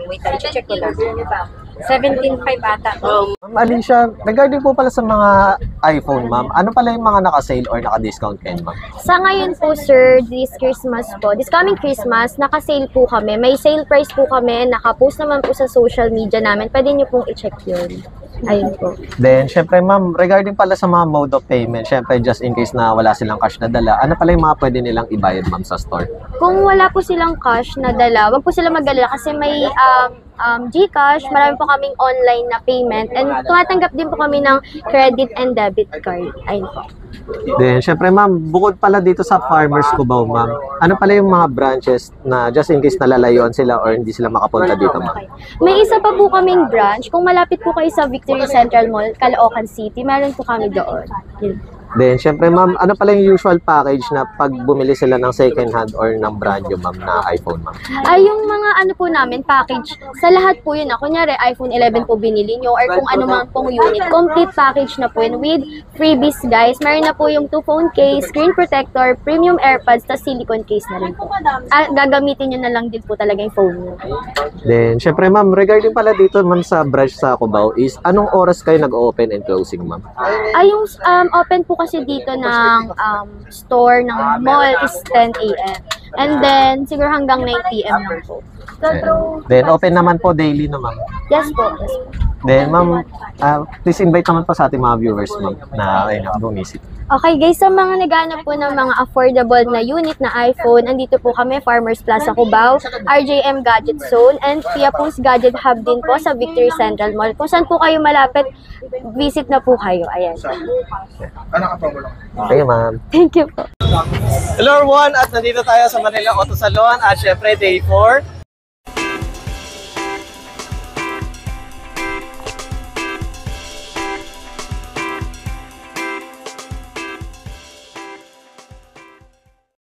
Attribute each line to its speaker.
Speaker 1: wait lang, check ko lang. 17.5 ata.
Speaker 2: Ma'am Alicia, regarding po pala sa mga iPhone, ma'am, ano pala yung mga naka-sale or naka-discount kayo, ma'am?
Speaker 3: Sa ngayon po, sir, this Christmas po, this coming Christmas, naka-sale po kami. May sale price po kami, naka-post naman po sa social media namin. Pwede nyo pong i-check yun. Ayun po.
Speaker 2: Then, syempre, ma'am, regarding pala sa mga mode of payment, syempre, just in case na wala silang cash na dala, ano pala yung mga pwede nilang ibayad, ma'am, sa store?
Speaker 3: Kung wala po silang cash na dala, wag po sila mag-alala kasi may GCash, marami po kaming online na payment, and tumatanggap din po kami ng credit and debit card. Ayun po.
Speaker 2: Then, syempre, ma'am, bukod pala dito sa Farmers Cubao, ma'am, ano pala yung mga branches na just in case nalalayon sila or hindi sila makapunta dito, ma'am?
Speaker 3: May isa pa po kaming branch. Kung malapit po kayo sa Victory Central Mall, Caloocan City, meron po kami doon. Yun.
Speaker 2: Then, syempre, ma'am, ano pala yung usual package na pag bumili sila ng second hand or ng brand new, ma'am, na iPhone, ma'am?
Speaker 3: Ay, yung mga ano po namin, package, sa lahat po yun. Kunyari, iPhone 11 po binili nyo or kung ano man pong unit. Complete package na po yun with freebies, guys. Meron na po yung 2 phone case, screen protector, premium AirPods, tas silicone case na rin po. Gagamitin nyo na lang din po talaga yung phone nyo.
Speaker 2: Then, syempre, ma'am, regarding pala dito, ma'am, sa branch sa Cubao is, anong oras kayo nag-open and closing, ma'am?
Speaker 3: Ay, yung open po kasi dito ng store ng mall is 10 a.m. And then, siguro hanggang 9 p.m. lang po.
Speaker 2: Then, open naman po daily na, ma'am.
Speaker 3: Yes po. Yes po.
Speaker 2: Then, ma'am, please invite naman po sa ating mga viewers, ma'am, na bumisit.
Speaker 3: Okay guys, sa mga naghanap po ng mga affordable na unit na iPhone, andito po kami, Farmers Plaza Cubao, RJM Gadget Zone, and Pia Pulse Gadget Hub din po sa Victory Central Mall. Kung saan po kayo malapit, visit na po kayo. Ayan.
Speaker 2: Okay, ma'am.
Speaker 3: Thank you po.
Speaker 2: Hello everyone, at nandito tayo sa Manila Auto Salon at syempre day 4.